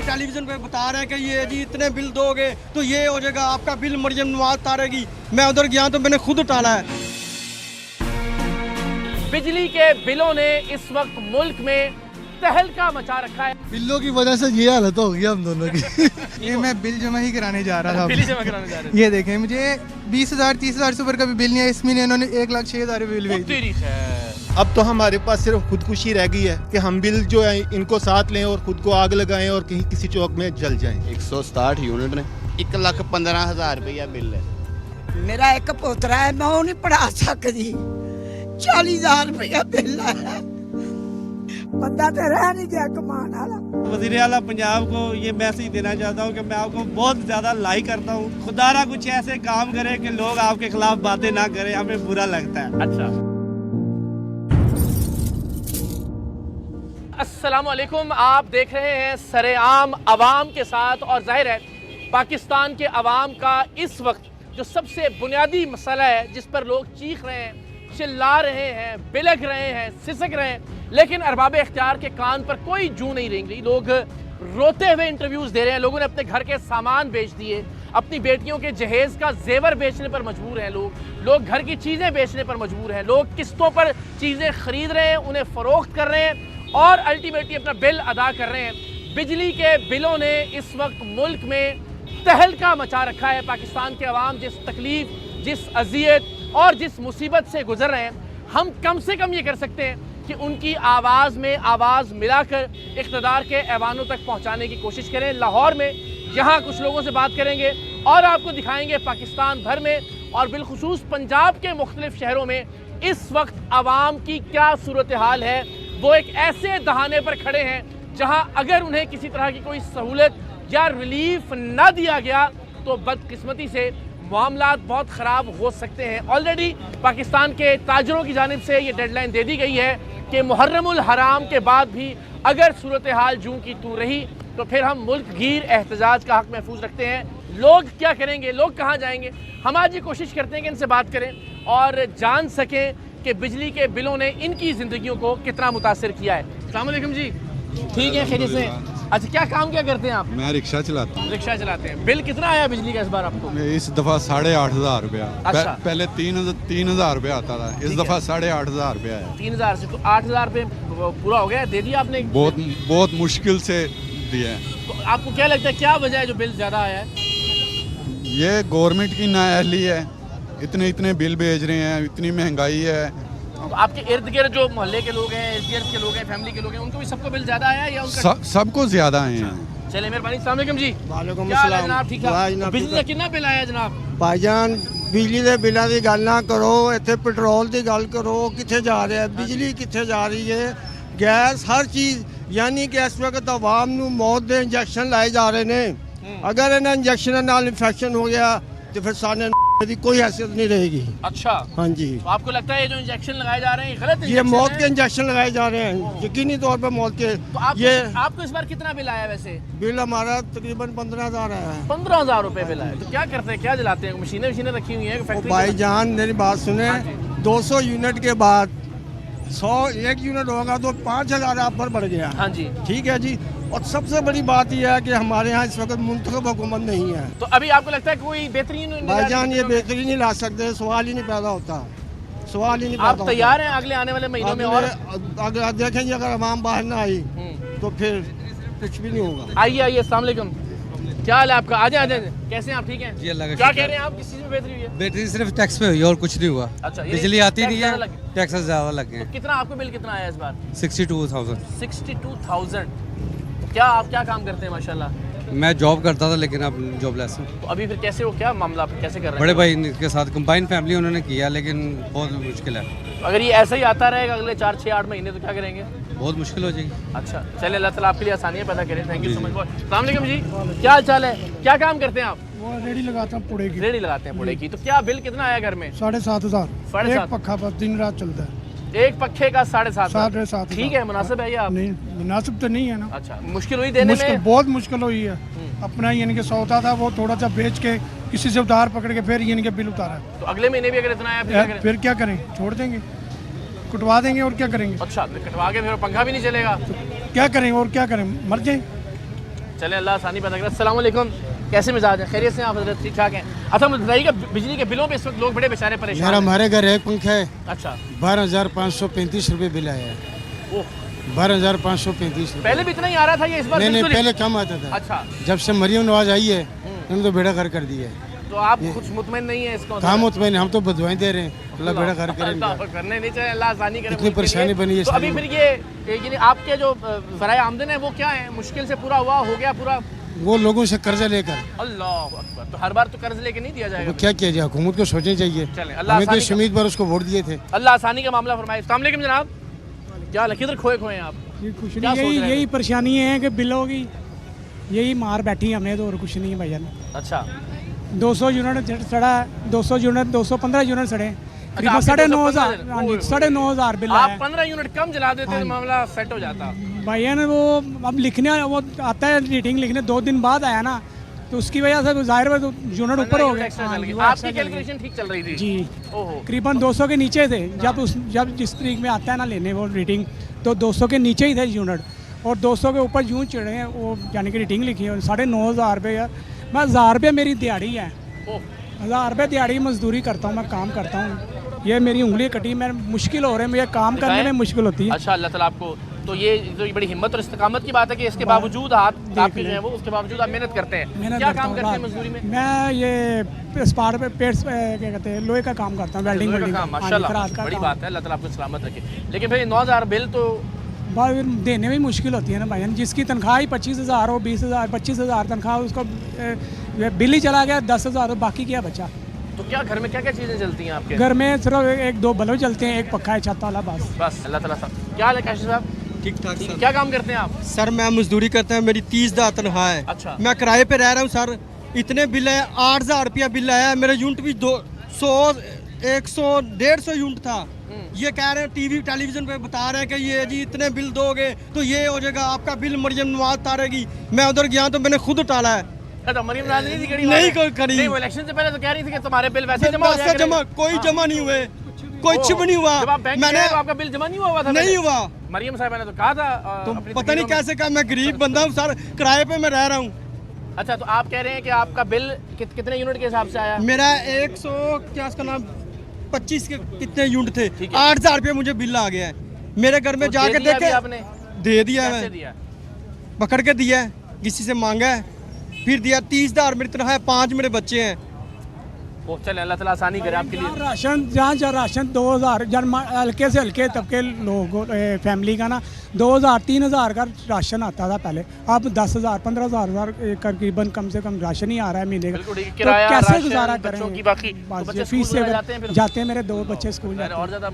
Television पे बता रहे हैं कि ये जी इतने बिल दोगे तो ये हो जाएगा, आपका बिल मरियम नवाज उतारेगी। मैं उधर गया तो मैंने खुद उठाना है। बिजली के बिलों ने इस वक्त मुल्क में तहलका मचा रखा है। बिल्लों की वजह से ये हालत हो गई हम दोनों की। ये मैं बिल जमा ही कराने जा रहा था। बिल जमा कराने जा रहे थे। ये देखें, मुझे 20,000 30,000 से ऊपर का भी बिल नहीं है। इस महीने इन्होंने 1,06,000 बिल भेज दिया। अब तो हमारे पास सिर्फ खुदकुशी रह गई है कि हम बिल जो है इनको साथ लें और खुद को आग लगाएं और कहीं किसी चौक में जल जाएं। 167 यूनिट ने 1,15,000 रुपया बिल है। मेरा एक पोतरा है, मैं वो नहीं पढ़ा सकती। 40,000 रुपया बिल है। बंदा तो रह नहीं गया कमान वाला। वज़ीर आला पंजाब को ये मैसेज देना चाहता हूँ कि मैं आपको बहुत ज़्यादा लाइक करता हूँ। खुदारा कुछ ऐसे काम करे कि लोग आपके खिलाफ बातें ना करें, हमें बुरा लगता है। अच्छा, अस्सलामुअलैकुम। आप देख रहे हैं सरेआम अवाम के साथ, और जाहिर है पाकिस्तान के अवाम का इस वक्त जो सबसे बुनियादी मसला है, जिस पर लोग चीख रहे हैं, चिल्ला रहे हैं, बिलख रहे हैं, सिसक रहे हैं, लेकिन अरबाब इख्तियार के कान पर कोई जू नहीं रेंग रही। लोग रोते हुए इंटरव्यूज़ दे रहे हैं। लोगों ने अपने घर के सामान बेच दिए, अपनी बेटियों के जहेज़ का जेवर बेचने पर मजबूर हैं। लोग घर की चीज़ें बेचने पर मजबूर हैं। लोग किस्तों पर चीज़ें ख़रीद रहे हैं, उन्हें फ़रोख्त कर रहे हैं और अल्टीमेटली अपना बिल अदा कर रहे हैं। बिजली के बिलों ने इस वक्त मुल्क में तहलका मचा रखा है। पाकिस्तान के अवाम जिस तकलीफ़, जिस अजियत और जिस मुसीबत से गुजर रहे हैं, हम कम से कम ये कर सकते हैं कि उनकी आवाज़ में आवाज़ मिलाकर इक़्तिदार के ऐवानों तक पहुँचाने की कोशिश करें। लाहौर में यहाँ कुछ लोगों से बात करेंगे और आपको दिखाएंगे पाकिस्तान भर में और बिलखुसूस पंजाब के मुख्तलिफ शहरों में इस वक्त आवाम की क्या सूरत हाल है। वो एक ऐसे दहाने पर खड़े हैं जहाँ अगर उन्हें किसी तरह की कोई सहूलत या रिलीफ न दिया गया तो बदकिस्मती से मामलात बहुत ख़राब हो सकते हैं। ऑलरेडी पाकिस्तान के ताजरों की जानिब से ये डेडलाइन दे दी गई है कि मुहर्रमुल हराम के बाद भी अगर सूरत हाल जूं की तू रही तो फिर हम मुल्क गिर एहतजाज का हक महफूज रखते हैं। लोग क्या करेंगे, लोग कहाँ जाएंगे? हम आज ये कोशिश करते हैं कि इनसे बात करें और जान सकें कि बिजली के बिलों ने इनकी ज़िंदगियों को कितना मुतासिर किया है। अस्सलाम वालेकुम जी, ठीक है, खैरियत से? अच्छा, क्या काम क्या करते हैं आप? मैं रिक्शा चलाता हूँ। रिक्शा चलाते हैं। बिल कितना आया बिजली का इस बार आपको? इस दफ़ा 8,500 रुपया। अच्छा। पहले 3,000 रुपया आता था, इस दफ़ा 8,500 रुपया है। 3,000 से तो 8,000 रुपये पूरा हो गया, दे दिया आपने? बहुत मुश्किल से दिया है। तो आपको क्या लगता है क्या वजह है जो बिल ज़्यादा आया है? ये गवर्नमेंट की नाअहली है, इतने बिल भेज रहे हैं, इतनी महंगाई है। तो आपके इर्द गिर्द जो मोहल्ले के लोग हैं, इर्द गिर्द के लोग हैं, फैमिली के लोग हैं, उनको भी सबको बिल ज़्यादा आया है या उनका? सबको ज़्यादा आए हैं। चलिए, मेहरबानी। अस्सलाम वालेकुम जी। वालेकुम क्या हाल है अस्सलाम। जनाब? ठीक है। बिजली का कितना बिल आया जनाब? भाईजान बिजली के बिलों की गल ना करो, इतने पेट्रोल की गल करो, कितने जा रहा है बिजली, कितने जा रही है, गैस, हर चीज़। यानी कि इस वक्त आवाम नूं मौत के इंजैक्शन लाए जा रहे हैं। अगर इन्हें इंजैक्शन नाल इन्फेक्शन हो गया तो फिर सारे की कोई हैसियत नहीं रहेगी। अच्छा, हाँ जी। तो आपको लगता है ये जो इंजेक्शन लगाए जा रहे हैं गलत ये मौत के इंजेक्शन लगाए जा रहे हैं, यकीनी तौर पर मौत के। तो आपको इस बार कितना बिल आया वैसे? बिल हमारा तकरीबन 15,000 आया है। 15,000 रुपये बिल आया। तो क्या करते हैं, क्या जलाते हैं? मशीनें रखी हुई हैं फैक्ट्री? भाईजान मेरी बात सुने, 200 यूनिट के बाद 101 यूनिट होगा तो 5,000 आप पर बढ़ गया। हाँ जी, ठीक है जी। और सबसे बड़ी बात यह है कि हमारे यहाँ इस वक्त मुंतखब हुकूमत नहीं है। तो अभी आपको लगता है कोई बेहतरीन? भाईजान ये बेहतरीन नहीं ला सकते, सवाल ही नहीं पैदा होता, सवाल ही नहीं पैदा आप तैयार हैं अगले आने वाले महीनों में? और अगर देखेंगे अगर आवाम बाहर ना आई तो फिर कुछ भी नहीं होगा। आइए आइए, अस्सलाम वालेकुम। क्या हाल है आपका? आ जाए। कैसे हैं आप? ठीक हैं जी, अल्लाह का क्या शुक्र। कह रहे हैं आप? किस चीज़ में बेहतरी हुई है? बेहतरी सिर्फ टैक्स पे हुई है और कुछ नहीं हुआ। अच्छा, बिजली आती नहीं है, टैक्स टैक्स ज़्यादा लग गए। तो कितना आपको बिल कितना आया इस बार? 62,000। 62,000। क्या आप क्या काम करते हैं? माशाल्लाह। मैं जॉब करता था लेकिन अब जॉबलेस हूँ। तो अभी फिर कैसे हो, क्या मामला आप कैसे कर रहे हैं? बड़े भाई के साथ कंबाइन फैमिली उन्होंने किया लेकिन बहुत मुश्किल है। तो अगर ये ऐसा ही आता रहेगा अगले 4, 6, 8 महीने तो क्या करेंगे? बहुत मुश्किल हो जाएगी। अच्छा, चलिए, अल्लाह ताला आपके लिए आसानियाँ पैदा करें। Thank you so much. अस्सलाम वालेकुम जी, क्या हाल चाल है? क्या काम करते हैं आप? वो रेडी लगाता हूँ पुड़े की। रेडी लगाते हैं पुड़े की। तो क्या बिल कितना आया घर में? 7,500। 7,500। एक पक्का बस दिन रात चलता है। एक पखे का 7,500। 7,500। ठीक है, मुनासिब है ये आप? नहीं, मुनासिब तो नहीं है ना। अच्छा, मुश्किल हुई देने मुश्किल, में? बहुत मुश्किल हुई है। अपना यानी कि सौदा था वो थोड़ा सा बेच के किसी से उधार पकड़ के फिर यानी कि बिल उतारा। तो अगले महीने भी अगर इतना आया फिर क्या करें? फिर क्या करें? छोड़ देंगे, कुटवा देंगे और क्या करेंगे? अच्छा, तो कटवा के फिर पंखा भी नहीं चलेगा? क्या करें और क्या करें? मर जाएं। चलें अल्लाह आसानी पैदा करे। अस्सलाम वालेकुम, कैसे मिजाज है? खैरियत से आप हजरत? ठीक ठाक हैं। अच्छा मुझे बताइए कि बिजली के बिलों पे इस वक्त लोग बड़े बेचारे परेशान हैं। हमारे घर एक पंखा है, अच्छा 12,535 रुपये बिल आया है। ओह, 12,535 रुपये। पहले भी इतना ही आ रहा था या इस बार नहीं बिल्कुल ही? पहले कम आता था। अच्छा, जब से मरियम नवाज आई है उन्होंने तो बेड़ा घर कर दिया है। तो आप कुछ मुतमईन नहीं है इसको? कहाँ मुतमईन, हम तो बदवाएं दे रहे हैं, अल्लाह बेड़ा घर करेंगे। करने नहीं चाहिए, अल्लाह आसानी करे। इतनी परेशानी बनी है तो अभी इसलिए। फिर ये आपके जो ज़राए आमदन है वो क्या है? मुश्किल से पूरा हुआ, हो गया पूरा? वो लोगों से कर्जा लेकर, अल्लाह अकबर, तो हर बार तो कर्ज लेके नहीं दिया जाएगा? वो क्या किया जाए, हुकूमत को सोचना चाहिए। चलें, अल्लाह हमें तो आसानी इस उम्मीद पर उसको वोट दिए थे। अल्लाह आसानी का मामला फरमाए। अस्सलाम वालेकुम जनाब, क्या हाल है? किधर खोए खोए हैं आप? कुछ क्या सोच रहे हैं? यही परेशानी है कि बिलों की यही मार बैठी हमें, तो और कुछ नहीं है भैया। अच्छा, 200 यूनिट सड़ा है, 200 यूनिट 215 यूनिट सड़े, करीबन आपके 9,500। 215 हाँ जी, 9,500 बिल आप आया 15 यूनिट कम जला देते तो मामला सेट हो जाता। भैया ने। वो अब लिखने वो आता है रेटिंग लिखने 2 दिन बाद आया ना, तो उसकी वजह से जाहिर है तो यूनिट ऊपर हो गए। हाँ जी, वो आपकी extra चल गए। कैलकुलेशन ठीक चल रही थी? जी, ओहो, करीबन 200 के नीचे थे। जब जिस तरीक में आता है ना लेने वो रेटिंग, तो 200 के नीचे ही थे यूनिट, और 200 के ऊपर यूँ चढ़े हैं वो, यानी कि रेटिंग लिखी है 9,500 रुपये। यार मैं 1,000 रुपये मेरी दिहाड़ी है, ओह, 1,000 रुपये दिहाड़ी मजदूरी करता हूँ, मैं काम करता हूँ। ये मेरी उंगली कटी, मैं मुश्किल हो रहा है, मुझे काम करने में मुश्किल होती है। अच्छा, अल्लाह ताला आपको तो ये बड़ी हिम्मत और इस्तिकामत की बात है कि इसके बावजूद आप आपके जो है वो उसके बावजूद आप मेहनत करते हैं। मेहनत क्या करता काम हूँ करते हैं रात। मजदूरी में? मैं ये स्पार पे पेट्स क्या कहते हैं, लोहे का काम करता हूँ, वेल्डिंग मजदूरी वेल्डिंग का का। काम, हाँ जी, माशाल्लाह, खराद का बड़ी काम। बात है, अल्लाह ताला आपको सलामत रखे। लेकिन फिर 9,000 बिल तो बात देने में मुश्किल होती है ना भाई। जिसकी तनख्वाह ही 25,000 हो, 20,000 25,000 तनख्वाह, उसको बिल ही चला गया 10,000, बाकी क्या बचा? तो क्या घर में क्या क्या चीज़ें चलती हैं आपके? घर में सिर्फ 1-2 बल्ब चलते हैं, एक पक्का है छत वाला, बस। बस अल्लाह ताला साहब। क्या हाल है काशिफ साहब? ठीक ठाक ठीक है, सर। क्या काम करते हैं आप? सर मैं मजदूरी करता हूँ, मेरी 30,000 तनख्वाह है। अच्छा। मैं किराए पे रह रहा हूँ सर, इतने बिल है, 8,000 रुपया बिल आया है। मेरा यूनिट भी 200 100 150 यूनिट था। ये कह रहे हैं टीवी टेलीविजन पे बता रहे हैं कि ये जी इतने बिल दोगे तो ये हो जाएगा, आपका बिल मरियम नवाज तारेगी। मैं उधर गया तो मैंने खुद टाला है। अच्छा, मरियम नवाज नहीं थी कड़ी नहीं बात है। कोई करी। नहीं, वो इलेक्शन से पहले तो कह रही थी कि तुम्हारे बिल वैसे जमा हो पैसा जाएगा। जमा कोई जमा नहीं हुए, कुछ भी नहीं हुआ। जब आप बैंक मैंने गए तो आपका बिल जमा नहीं हुआ था? नहीं हुआ। मरियम साहब ने तो कहा था तो अपनी पता नहीं तकरीरों में। कैसे कहा, मैं गरीब बंदा हूँ सर, किराए पे मैं रह रहा हूँ। अच्छा, तो आप कह रहे हैं कि आपका बिल कितने यूनिट के हिसाब से आया? मेरा 100 क्या उसका नाम 25 के कितने यूनिट थे, ठीक है। 8,000 रुपये मुझे बिल आ गया है। मेरे घर में तो जाके दे दिया देखे, अभी आपने? दे दिया कैसे मैं, दिया? पकड़ के दिया है, किसी से मांगा है, फिर दिया। 30,000 मेरी तनख्वाह है, 5 मेरे बच्चे हैं। ओ चले, अल्लाह ताला आसानी करे आपके लिए। राशन जहाँ राशन 2,000, हल्के से हल्के तबके लोग फैमिली का ना 2,000 3,000 का राशन आता था पहले, अब 10,000 15,000 करीबन कम से कम राशन ही आ रहा है महीने का। बिल्कुल ठीक है, तो किराया, कैसे राशन, गुजारा बच्चों करेंगे? की बाकी तो बस बच्चे ये स्कूल फीस से वगैरह जाते हैं फिर? जाते हैं, मेरे 2 बच्चे स्कूल जाते और हैं। ज़्यादा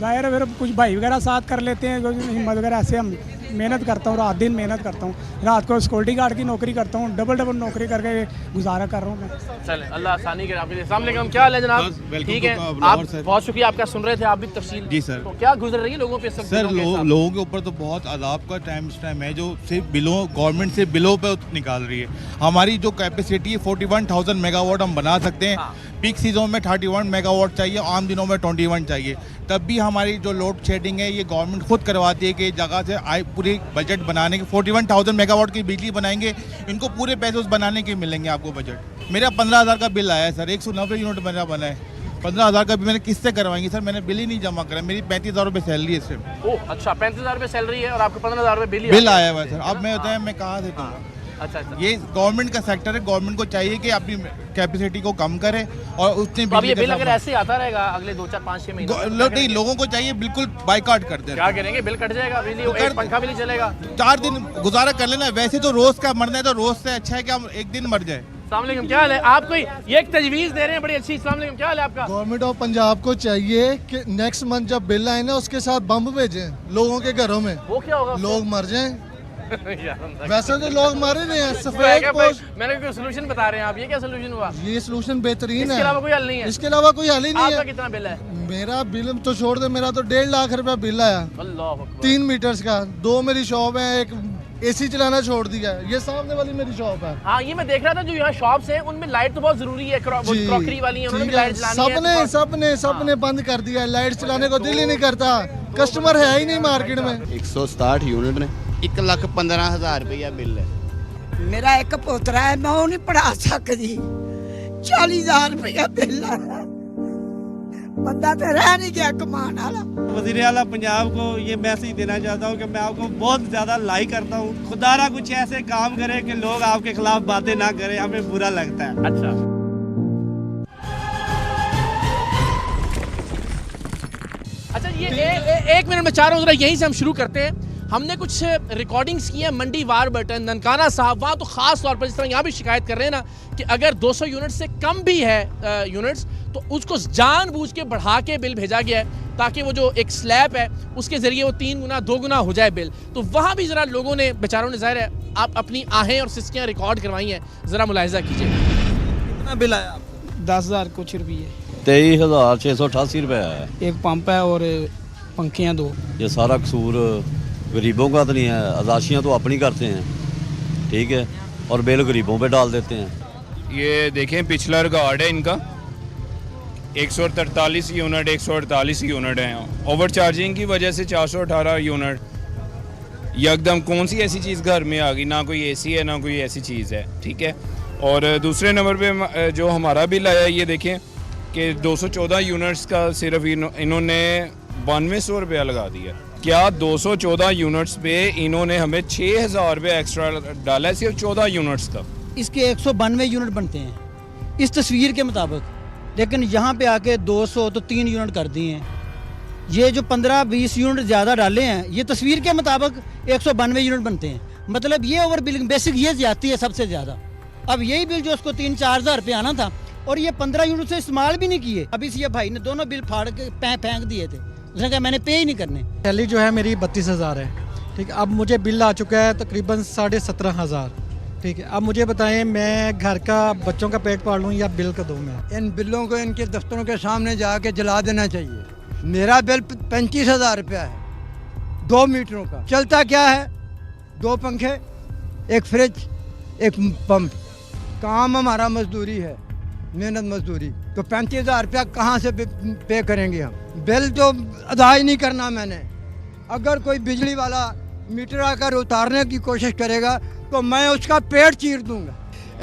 जाहिर है फिर कुछ भाई वगैरह साथ कर लेते हैं, हिम्मत वगैरह, ऐसे हम मेहनत करता हूँ, रात दिन मेहनत करता हूँ। रात को सिक्योरिटी गार्ड की नौकरी करता हूँ, डबल नौकरी करके गुजारा कर रहा हूँ मैं। चले, अल्लाह आसानी करे आपके लिए। अस्सलाम वालेकुम, क्या हाल है जनाब? ठीक है, आप बहुत शुक्रिया आपका, सुन रहे थे आप भी तफसील। जी सर। तो क्या गुजर रही है लोगों पे सर लोगों के ऊपर तो बहुत अदाब का टाइम है, जो सिर्फ बिलों गवर्नमेंट से बिलों पे निकाल रही है। हमारी जो कैपेसिटी है 41,000 मेगावाट हम बना सकते हैं। हाँ। पीक सीजन में 31 मेगावाट चाहिए, आम दिनों में 21 चाहिए। तब भी हमारी जो लोड शेडिंग है ये गवर्नमेंट खुद करवाती है कि जगह से आए पूरी बजट बनाने के 41,000 मेगावाट की बिजली बनाएंगे, इनको पूरे पैसे उस बनाने के मिलेंगे आपको बजट। मेरा 15,000 का बिल आया है सर, 190 यूनिट मेरा बना है। 15,000 का भी मैंने किससे करवाएंगे सर, मैंने बिल ही नहीं जमा करा। मेरी 35,000 रुपये सैलरी है सिर्फ। ओह अच्छा, 35,000 रुपये सैलरी है और आपको 15,000 रुपये बिल आया हुआ है सर। अब मैं होता है मैं कहाँ से दूँ? अच्छा अच्छा। ये गवर्नमेंट का सेक्टर है, गवर्नमेंट को चाहिए कि अपनी कैपेसिटी को कम करे और उतने तो अब ये बिल अगर ऐसे ही आता रहेगा अगले 2 4 5 6 महीने, नहीं, लोगों को चाहिए बिल्कुल बाइकआउट कर दे। क्या करेंगे? बिल कट जाएगा, बिजली एक पंखा भी नहीं चलेगा। 4 दिन गुजारा कर लेना। वैसे तो रोज का मरना है, तो रोज से अच्छा है कि हम एक दिन मर जाए। अस्सलाम वालेकुम, क्या हाल है? आप कोई ये एक तजवीज़ दे रहे हैं बड़ी अच्छी। अस्सलाम वालेकुम, क्या हाल है आपका? गवर्नमेंट ऑफ पंजाब को चाहिए कि नेक्स्ट मंथ जब बिल आए ना उसके साथ बम भेजें लोगों के घरों में, वो क्या होगा? लोग मर जाएं। यार, वैसे तो लोग मर ही रहे हैं। मैं सफेद क्या भाई, पोस्ट, मैंने कोई सोल्यूशन बता रहे हैं आप, ये क्या सोल्यूशन हुआ? ये सोल्यूशन बेहतरीन इसके है। अलावा कोई हल नहीं है? इसके अलावा कोई हल ही नहीं आपका है। कितना बिल है? मेरा बिल तो छोड़ दे, मेरा तो 1.5 लाख रुपया बिल आया, अल्लाह अकबर। 3 मीटर्स का। 2 मेरी शॉप है, एक एसी चलाना छोड़ दिया है। ये सामने वाली मेरी शॉप है। हाँ, ये मैं देख रहा था जो यहाँ शॉप्स हैं उनमें लाइट तो बहुत जरूरी है, क्रॉकरी वाली है, उन्होंने भी लाइट चलानी है। सबने बंद कर दिया है, लाइट चलाने को दिल ही नहीं करता। कस्टमर है ही नहीं मार्केट में। 167 यूनिट ने 1,15,000 रुपया बिल है। मेरा एक पोतरा है, मैं वो नहीं पढ़ा सकती। 40,000 रुपया बिल है, बंदा तो रह नहीं गया कमाने वाला। वज़ीर आला पंजाब को ये मैसेज देना चाहता हूँ कि मैं आपको बहुत ज़्यादा लाइक करता हूँ। खुदारा कुछ ऐसे काम करे कि लोग आपके खिलाफ बातें ना करें, हमें बुरा लगता है। अच्छा, अच्छा ये एक मिनट में चाह रहा हूँ जरा यहीं से हम शुरू करते हैं। हमने कुछ रिकॉर्डिंग्स की हैं मंडी वार बटन ननकाना साहब, वहाँ तो ख़ास तौर पर जिस तरह यहाँ भी शिकायत कर रहे हैं ना कि अगर 200 यूनिट से कम भी है यूनिट्स तो उसको जानबूझ के बढ़ा के बिल भेजा गया है ताकि वो जो एक स्लैब है उसके ज़रिए वो 3 गुना 2 गुना हो जाए बिल। तो वहाँ भी ज़रा लोगों ने बेचारों ने ज़ाहिर है आप अपनी आहें और सिस्कियाँ रिकॉर्ड करवाई हैं, ज़रा मुलाहिजा कीजिए। कितना बिल आया आपको? 10,000 कुछ रुपये। 23,688 रुपये है। एक पंप है और पंखे हैं 2। ये सारा कसूर गरीबों का तो नहीं है, आजाशियाँ तो अपनी करते हैं, ठीक है, और बिल गरीबों पे डाल देते हैं। ये देखें पिछला रिकॉर्ड है इनका, 143 यूनिट 148 यूनिट हैं। ओवर चार्जिंग की वजह से 418 यूनिट। यकदम कौन सी ऐसी चीज़ घर में आ गई, ना कोई एसी है ना कोई ऐसी चीज़ है, ठीक है। और दूसरे नंबर पे जो हमारा बिल आया ये देखें कि 214 यूनिट्स का सिर्फ इन्होंने 9200 रुपया लगा दिया। क्या 214 यूनिट्स पे इन्होंने हमें 6,000 रुपये एक्स्ट्रा डाला है सिर्फ 14 यूनिट्स का। इसके 192 यूनिट बनते हैं इस तस्वीर के मुताबिक, लेकिन यहाँ पे आके 200 तो 3 यूनिट कर दिए हैं। ये जो 15-20 यूनिट ज़्यादा डाले हैं, ये तस्वीर के मुताबिक 192 यूनिट बनते हैं। मतलब ये ओवर बिलिंग बेसिक ये जाती है सबसे ज़्यादा। अब यही बिल जो उसको 3-4 हज़ार रुपये आना था और ये 15 यूनिट से इस्तेमाल भी नहीं किए। अभी ये भाई ने दोनों बिल फाड़ के फेंक दिए थे, उसने कहा मैंने पे ही नहीं करने। सैलरी जो है मेरी 32,000 है, ठीक है। अब मुझे बिल आ चुका है तकरीबन 17,500, ठीक है। अब मुझे बताएं मैं घर का बच्चों का पेट पाल लूँ या बिल का दूँ मैं? इन बिलों को इनके दफ्तरों के सामने जाके जला देना चाहिए। मेरा बिल 35,000 रुपया है 2 मीटरों का। चलता क्या है, 2 पंखे, एक फ्रिज, एक पंप। काम हमारा मजदूरी है, मेहनत मजदूरी। तो 35,000 रुपया कहाँ से पे करेंगे हम? बिल तो अदा ही नहीं करना मैंने। अगर कोई बिजली वाला मीटर आकर उतारने की कोशिश करेगा तो मैं उसका पेट चीर दूंगा।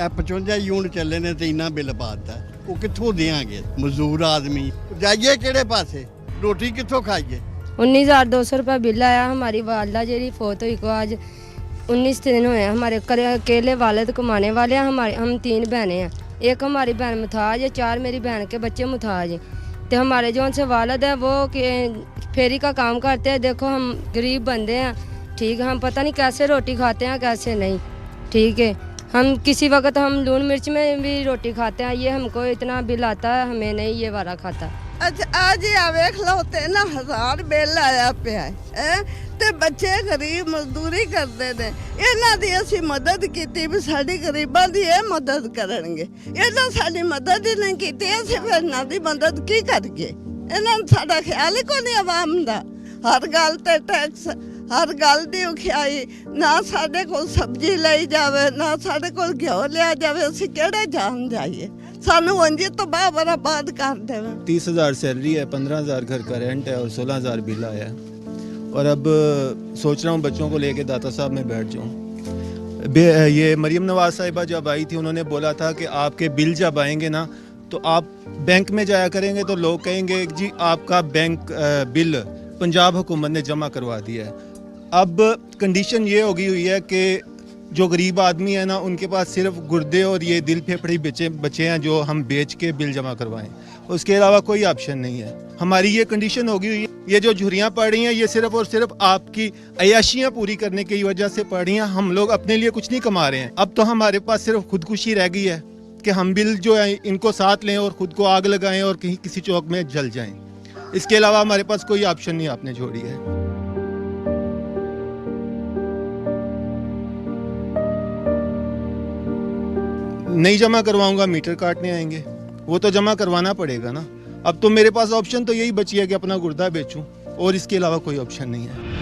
55 यूनिट चले ने तो इन्ना बिल पाता वो कितों देंगे मजदूर आदमी, जाइए केड़े पासे, रोटी कितों खाइए। 19,200 रुपया बिल आया। हमारी वालदा जी फोत हुई को आज 19 दिन हुए हैं। हमारे अकेले वालिद कमाने वाले हैं। हम 3 बहनें हैं, एक हमारी बहन मुथाज है, 4 मेरी बहन के बच्चे मुथाज हैं। तो हमारे जो उनसे वालिद है वो फेरी का काम करते हैं। देखो हम गरीब बंदे हैं, ठीक है। हम पता नहीं कैसे रोटी खाते हैं कैसे नहीं, ठीक है। हम किसी वक्त हम लून मिर्च में भी रोटी खाते हैं। ये हमको इतना बिल आता है, हमें नहीं ये वाला खाता। अच्छा आज ही वेख लो 3,000 बिल आया पिया है ते बच्चे गरीब मजदूरी करते ने। इन्हां दी असीं मदद कीती भी साडी गरीबां दी ये मदद करनगे। इन्हां साडी मदद ही नहीं कीती, असीं फिर इन्हां दी मदद की करिए? इन्हां साडा ख्याल ही कोई नहीं आवाम दा। हर गल ते टैक्स, हर गल दी उखियाई। ना साडे कोल सब्जी लाई जावे, ना साडे कोल घ्यो लिया जावे, असीं किहड़े जान जाइए? सानू अंजी तो बराबाद कर देवे। 30,000 सैलरी है, 15,000 घर का रेंट है और 16,000 बिल आया है। और अब सोच रहा हूँ बच्चों को लेके दाता साहब में बैठ जाऊँ। ये मरियम नवाज साहिबा जब आई थी उन्होंने बोला था कि आपके बिल जब आएंगे ना तो आप बैंक में जाया करेंगे तो लोग कहेंगे जी आपका बैंक बिल पंजाब हुकूमत ने जमा करवा दिया है। अब कंडीशन ये हो गई हुई है कि जो गरीब आदमी है ना उनके पास सिर्फ गुर्दे और ये दिल फेफड़े बचे हैं जो हम बेच के बिल जमा करवाएं, उसके अलावा कोई ऑप्शन नहीं है। हमारी ये कंडीशन हो गई हुई है। ये जो झुर्रियाँ पड़ रही हैं ये सिर्फ और सिर्फ आपकी अयाशियाँ पूरी करने की वजह से पड़ रही हैं। हम लोग अपने लिए कुछ नहीं कमा रहे हैं। अब तो हमारे पास सिर्फ खुदकुशी रह गई है कि हम बिल जो है इनको साथ लें और खुद को आग लगाएं और कहीं किसी चौक में जल जाएं। इसके अलावा हमारे पास कोई ऑप्शन नहीं आपने छोड़ी है। नहीं जमा करवाऊंगा मीटर काटने आएंगे, वो तो जमा करवाना पड़ेगा ना। अब तो मेरे पास ऑप्शन तो यही बची है कि अपना गुर्दा बेचूं और इसके अलावा कोई ऑप्शन नहीं है।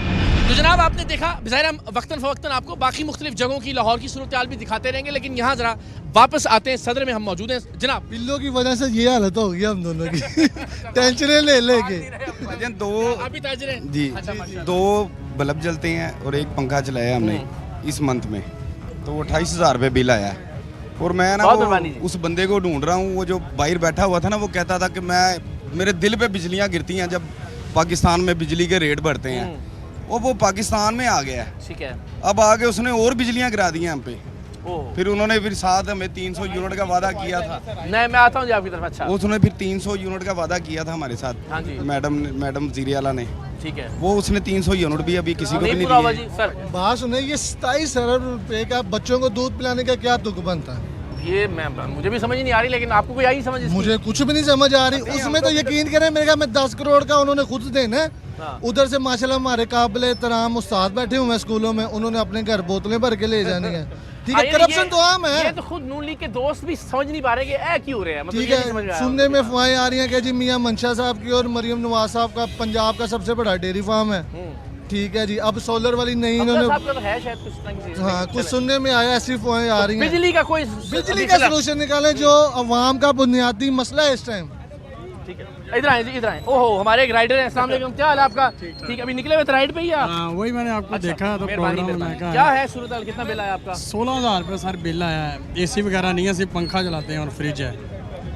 तो जनाब आपने देखा, ज़ाहिर हम वक्तन फ़वक्तन आपको बाकी मुख्तलिफ जगहों की लाहौर की सूरत हाल भी दिखाते रहेंगे, लेकिन यहाँ ज़रा वापस आते हैं सदर में हम मौजूद हैं। जनाब बिल्लों की वजह से ये हालत हो गई हम दोनों की टेंशन ले लेके। अभी ताजिर हैं जी, 2 बल्ब जलते हैं और 1 पंखा चलाया हमने इस मंथ में। तो 28,000 रुपये बिल आया है। और मैं ना बहुत मेहरबानी जी। उस बंदे को ढूंढ रहा हूँ, वो जो बाहर बैठा हुआ था ना, वो कहता था कि मेरे दिल पे बिजलियाँ गिरती हैं जब पाकिस्तान में बिजली के रेट बढ़ते हैं। वो पाकिस्तान में आ गया है, ठीक है। अब आगे उसने और बिजलियाँ गिरा दी हैं हम पे। ओह। फिर उन्होंने फिर साथ हमें 300 यूनिट का वादा किया था। नहीं, मैं आता हूँ जी आपकी तरफ। अच्छा, उसने फिर 300 यूनिट का वादा किया था हमारे साथ। हाँ जी। मैडम वज़ीर आला ने, ठीक है। वो उसने 300 यूनिट भी अभी किसी को भी नहीं पूरा हुआ दिए। जी सर। बात सुने, ये 27 अरब रुपए का बच्चों को दूध पिलाने का क्या तुक बनता है? ये मुझे भी समझ नहीं आ रही, लेकिन आपको कोई आई समझ इसकी? मुझे कुछ भी नहीं समझ आ रही। उसमें तो यकीन करें, मेरे ख्याल में 10 करोड़ का उन्होंने खुद देना है। हाँ। उधर से माशाल्लाह हमारे काबिल एहतराम उस्ताद बैठे हुए हैं स्कूलों में, उन्होंने अपने घर बोतलें भर के ले जानी है। ठीक है, करप्शन तो आम है। ये तो खुद नून लीग के दोस्त भी समझ नहीं पा रहे कि ऐ क्यों रहे हैं। मतलब ठीक ये नहीं समझ में है, आ रहा। सुनने में अफवाहें आ रही हैं कि जी मियां मंशा साहब की और मरियम नवाज साहब का पंजाब का सबसे बड़ा डेयरी फार्म है। ठीक है जी, अब सोलर वाली नहीं इन्होंने, साहब का तो है शायद कुछ ना किसी। हाँ कुछ सुनने में आया, ऐसी अफवाहें आ रही हैं। बिजली का कोई बिजली का सलूशन निकालें जो अवाम का बुनियादी मसला है इस टाइम। ठीक है, इधर आए जी, इधर आए। ओहो, हमारे एक राइडर हैं। अस्सलाम वालेकुम, क्या हाल है आपका? ठीक है, अभी निकले हुए थे राइड पे ही आप? हाँ, वही मैंने आपको अच्छा, देखा तो मेहरबानी, प्रोग्राम मेहरबानी। में क्या है सूरत, कितना बिल आया आपका? 16,000 रुपये सर बिल आया है। एसी वगैरह नहीं है, सिर्फ पंखा चलाते हैं और फ्रिज है।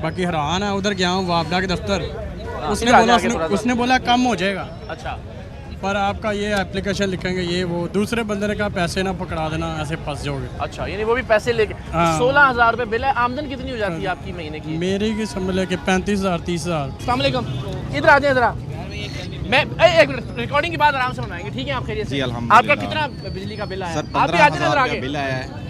बाकी हैरान है, उधर गया हूँ वापडा के दफ्तर, उसने बोला कम हो जाएगा। अच्छा, पर आपका ये एप्लीकेशन लिखेंगे ये वो, दूसरे बंदे ने कहा पैसे ना पकड़ा देना, ऐसे फंस जाओगे। अच्छा, यानी वो भी पैसे लेके। हाँ। 16,000 रुपये बिल है। आमदन कितनी हो जाती है आपकी महीने की? मेरी की समझ ले कि 35,000 30,000। अस्सलाम वालेकुम, इधर आ जाए जरा। मैं एक मिनट, रिकॉर्डिंग के बाद आराम से बनाएंगे, ठीक है? आप खैरियत से? जी, अल्हम्दुलिल्लाह। आपका कितना बिजली का बिल आया? सर आप भी आ जाए जरा 15,000 आगे। रुपये बिल आया है।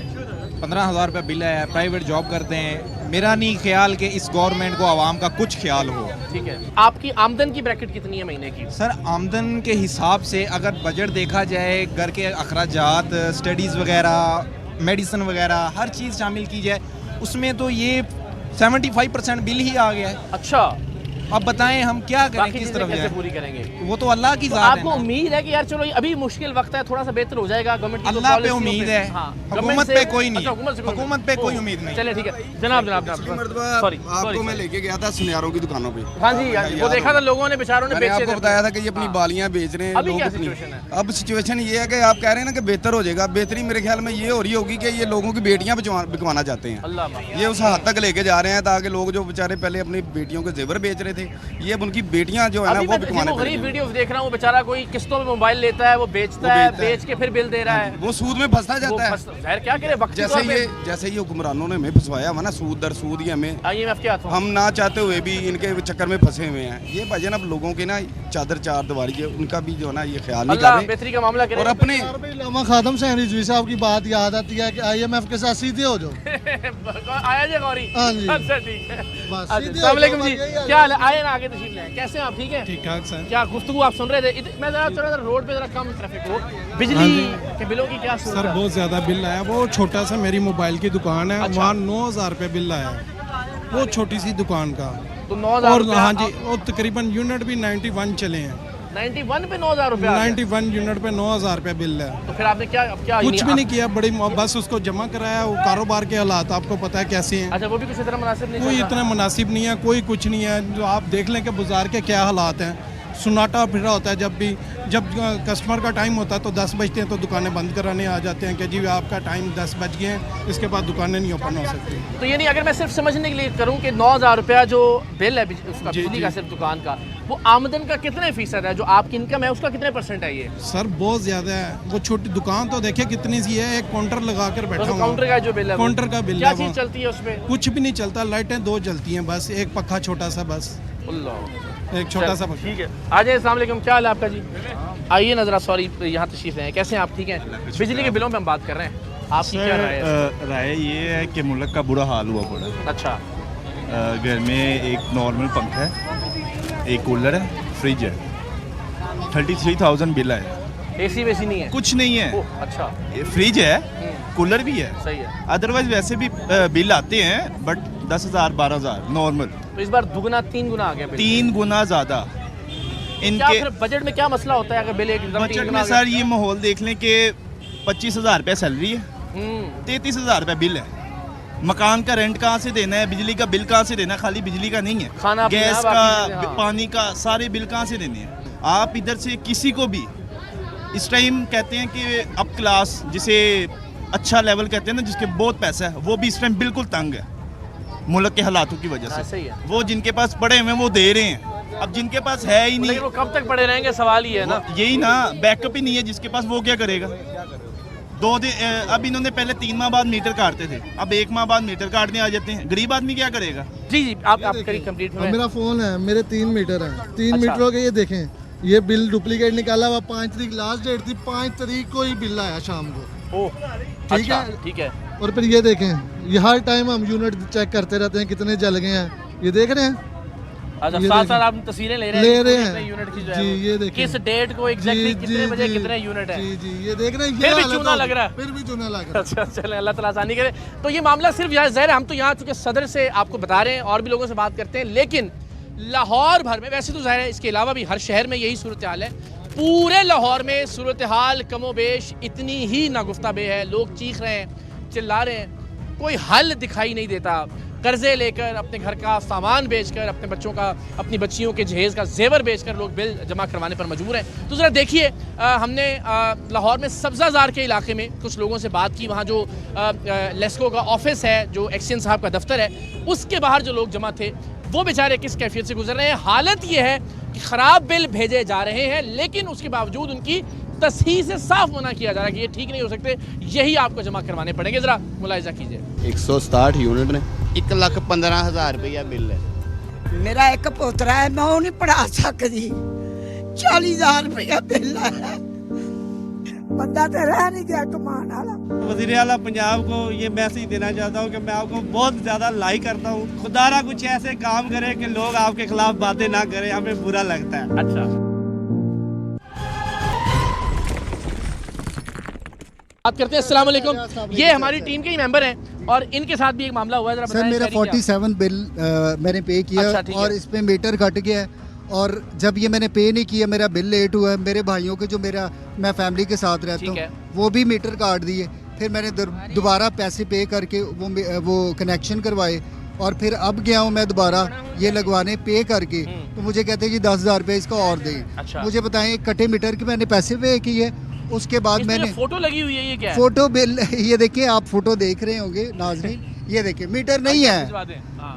15,000 रुपये बिल आया है। प्राइवेट जॉब करते हैं। मेरा नहीं ख्याल कि इस गवर्नमेंट को आवाम का कुछ ख्याल हो। ठीक है, आपकी आमदन की ब्रैकेट कितनी है महीने की? सर आमदन के हिसाब से अगर बजट देखा जाए, घर के अखराजात, स्टडीज़ वगैरह, मेडिसिन वगैरह, हर चीज़ शामिल की जाए, उसमें तो ये 75% बिल ही आ गया है। अच्छा, अब बताएं हम क्या करें, बाकी किस चीजें तरफ कैसे जाएं? पूरी करेंगे? वो तो अल्लाह की तो ज़ात है आपको ना। उम्मीद है कि यार चलो अभी मुश्किल वक्त है, थोड़ा सा बेहतर हो जाएगा गवर्नमेंट की? अल्लाह पे उम्मीद है, हुकूमत पे कोई नहीं। हुकूमत पे कोई उम्मीद नहीं। चलिए ठीक है, जनाब सॉरी, आपको मैं लेके गया था सुनियारों की दुकानों पे। हाँ जी, वो देखा था लोगों ने, बेचारों ने मैंने बेचे आपको थे। बताया था कि ये अपनी बालियां बेच रहे हैं अभी लोग क्या अपनी। सिचुएशन है? अब सिचुएशन ये है कि आप कह रहे हैं ना कि बेहतर हो जाएगा। बेहतरी मेरे ख्याल में ये हो रही होगी कि ये लोगों की बेटियां बिकवाना चाहते हैं। अल्लाह माफ़। ये उस हद तक लेके जा रहे हैं ताकि लोग जो बेचारे पहले अपनी बेटियों के जेवर बेच रहे थे, ये अब उनकी बेटियां जो है ना अभी वो मैं बिकवाने गरीब पड़ेंगे। वीडियो देख रहा हूँ, बेचारा कोई किस्तों में मोबाइल लेता है, वो बेचता है, बेच के फिर बिल दे रहा है, वो सूद में फंसता जाता है। खैर क्या करे, वक्त जैसे ये हुक्मरानों ने हमें फंसवाया हुआ ना, सूद दर सूद ही हमें, IMF के हाथों। हम ना चाहते हुए भी इनके चक्कर में फंसे हुए हैं। ये भजन अब लोगों के ना चादर चार दीवारी है, उनका भी जो है ना ये ख्याल नहीं कर अल्लाह रहे बेहतरी का मामला करे। और अपने लम्हा खादम से रिजवी साहब की बात याद आती है कि IMF के साथ सीधे हो जाओ। आया जी गौरी। हाँ जी। अच्छा ठीक है। बस, अच्छा, सीधे अस्सलाम वालेकुम हो जी, जाओ, क्या हाल है? आए ना आगे तशरीफ लाए। कैसे हैं आप? ठीक है, ठीक ठाक सर। क्या गुफ्तगू आप सुन रहे थे? मैं जरा थोड़ा सा रोड पे जरा कम ट्रैफिक हो। बिजली के बिलों की क्या सूरत सर है? बहुत ज़्यादा बिल आया। वो छोटा सा मेरी मोबाइल की दुकान है, अच्छा। वहाँ 9,000 रुपये बिल आया। वो छोटी सी दुकान का। तो 9,000 और रुपया हाँ जी, और तकरीबन यूनिट भी 91 चले हैं। 91 पे 9,000 रुपया आ गया। 91 यूनिट पे 9,000 रुपये बिल है। तो फिर आपने क्या कुछ भी नहीं किया, बड़ी बस उसको जमा कराया। वो कारोबार के हालात आपको पता है कैसे हैं। अच्छा, वो भी कुछ इतना मुनासिब नहीं कोई चल रहा? इतना मुनासिब नहीं है, कोई कुछ नहीं है। जो आप देख लें कि बाजार के क्या हालात हैं, सुनाटा फिरा होता है। जब कस्टमर का टाइम होता है तो 10 बजते हैं तो दुकानें बंद कराने आ जाते हैं कि जी आपका टाइम 10 बज गए हैं, इसके बाद दुकानें नहीं ओपन हो सकती। तो ये नहीं, अगर मैं सिर्फ समझने के लिए करूं कि 9,000 रुपया जो बिल है उसका जी, बिजली जी। का सिर्फ दुकान का, वो आमदन का कितने फीसद है? जो आपकी इनकम है उसका कितने % है ये? सर बहुत ज़्यादा है। वो छोटी दुकान तो देखिए कितनी सी है, एक काउंटर लगा कर बैठा हूँ। काउंटर का जो बिल है, काउंटर का बिल क्या है चीज़ वो। चलती है उसमें? कुछ भी नहीं चलता, लाइटें 2 जलती हैं बस, एक पक्खा छोटा सा बस, एक छोटा सा पक्खा। ठीक है, आ जाए। अस्सलाम वालेकुम, क्या हाल है आपका जी? आइए ना जरा, सॉरी यहाँ तशरीफ लाए। कैसे हैं आप? ठीक हैं? बिजली के बिलों पे हम बात कर रहे हैं, आपकी क्या राय है? राय ये है कि मुल्क का बुरा हाल हुआ पड़ा। अच्छा, घर में एक नॉर्मल पंखा है, एक कूलर है, फ्रिज है, 33,000 बिल है। AC वेसी नहीं है? कुछ नहीं है। ओह, अच्छा, ये फ्रिज है, कूलर भी है, सही है। अदरवाइज वैसे भी बिल आते हैं, बट 10,000 12,000 नॉर्मल। तो इस बार दुगना 3 गुना आ गया बिल। 3 गुना ज़्यादा क्या इनके फिर बजट में क्या मसला होता है अगर बिल एकदम 3 बजट गुना में। आ गया? सर ये माहौल देख लें कि 25,000 रुपये सैलरी है, 33,000 रुपये बिल है। मकान का रेंट कहाँ से देना है, बिजली का बिल कहाँ से देना है? खाली बिजली का नहीं है, खाना पीना, गैस बाकी चीज़ें, का, हाँ। पानी का, सारे बिल कहाँ से देने हैं? आप इधर से किसी को भी इस टाइम कहते हैं कि अप क्लास, जिसे अच्छा लेवल कहते हैं ना, जिसके बहुत पैसा है, वो भी इस टाइम बिल्कुल तंग है मुल्क के हालातों की वजह से। सही है। वो जिनके पास पड़े हुए हैं वो दे रहे हैं, अब जिनके पास है ही नहीं, लेकिन वो कब तक पड़े रहेंगे, सवाल ही है ना। यही ना, बैकअप ही नहीं है जिसके पास, वो क्या करेगा। 2 दिन अब इन्होंने पहले 3 माह बाद मीटर काटते थे, अब 1 माह बाद मीटर काटने आ जाते हैं। गरीब आदमी क्या करेगा। जी जी, आप करिए कंप्लीट में। मेरा फ़ोन है, मेरे 3 मीटर हैं, 3 अच्छा। मीटरों के ये देखें, ये बिल डुप्लीकेट निकाला हुआ। 5 तारीख लास्ट डेट थी, 5 तारीख को ही बिल आया शाम को। ओह, ठीक अच्छा, है, ठीक है। और फिर ये देखें, ये हर टाइम हम यूनिट चेक करते रहते हैं कितने जल गए हैं, ये देख रहे हैं। अच्छा, ये साथ देखें। साथ आप तस्वीरें ले रहे हैं यूनिट की जो है जी, वो। ये देखें किस डेट को एग्जैक्टली जी, कितने जी, बजे जी, कितने यूनिट है। जी जी, ये देख रहे हैं, फिर भी हालत चूना हो लग गई, रहा है। फिर भी चूना लग रहा है। अच्छा, चले, अल्लाह ताला आसानी करे। तो ये मामला सिर्फ यहाँ ज़ाहिर है, हम तो यहाँ चूँकि सदर से आपको बता रहे हैं और भी लोगों से बात करते हैं, लेकिन लाहौर भर में, वैसे तो ज़ाहिर है इसके अलावा भी हर शहर में यही सूरत हाल है, पूरे लाहौर में सूरत हाल कमोबेश इतनी ही नागुफ्ता बे है। लोग चीख रहे हैं, चिल्ला रहे हैं, कोई हल दिखाई नहीं देता। कर्जे लेकर, अपने घर का सामान बेचकर, अपने बच्चों का, अपनी बच्चियों के जहेज़ का जेवर बेचकर लोग बिल जमा करवाने पर मजबूर हैं। तो ज़रा देखिए, हमने लाहौर में सब्ज़ाज़ार के इलाके में कुछ लोगों से बात की। वहाँ जो लेस्को का ऑफिस है, जो एक्सचेंज साहब का दफ्तर है, उसके बाहर जो लोग जमा थे वो बेचारे किस कैफियत से गुजर रहे हैं। हालत ये है कि ख़राब बिल भेजे जा रहे हैं, लेकिन उसके बावजूद उनकी तस्हीह से साफ मना किया जा रहा है कि ये ठीक नहीं हो सकते, यही आपको जमा करवाने पड़ेंगे। ज़रा मुलाहिजा कीजिए। 167 यूनिट ने 1,15,000 रुपया बिल है। मेरा एक पोतरा है, मैं वो नहीं पढ़ा सकती। 40,000 रुपया बिल है, बंदा तो रह नहीं गया कमान वाला। वज़ीर आला पंजाब को ये मैसेज देना चाहता हूँ कि मैं आपको बहुत ज़्यादा लाइक करता हूँ। खुदारा कुछ ऐसे काम करे कि लोग आपके खिलाफ बातें ना करें, हमें बुरा लगता है। अच्छा, बात करते हैं। अस्सलाम वालेकुम, ये हमारी टीम के ही मेंबर हैं और इनके साथ भी एक मामला हुआ है। जरा सर, मेरा 47 बिल मैंने पे किया। अच्छा, ठीक है। और इस पे मीटर कट गया है, और जब ये मैंने पे नहीं किया, मेरा बिल लेट हुआ है। मेरे भाइयों के जो मैं फैमिली के साथ रहता हूँ, वो भी मीटर काट दिए। फिर मैंने दोबारा पैसे पे करके वो कनेक्शन करवाए, और फिर अब गया हूँ मैं दोबारा ये लगवाने पे करके, तो मुझे कहते हैं कि 10,000 रुपये इसका और दें। अच्छा। मुझे बताएं, कटे मीटर के मैंने पैसे पे किए, उसके बाद मैंने फोटो लगी हुई है, ये क्या है? फोटो बिल, ये देखिए, आप फोटो देख रहे होंगे नाज़रीन, ये देखिए मीटर नहीं है,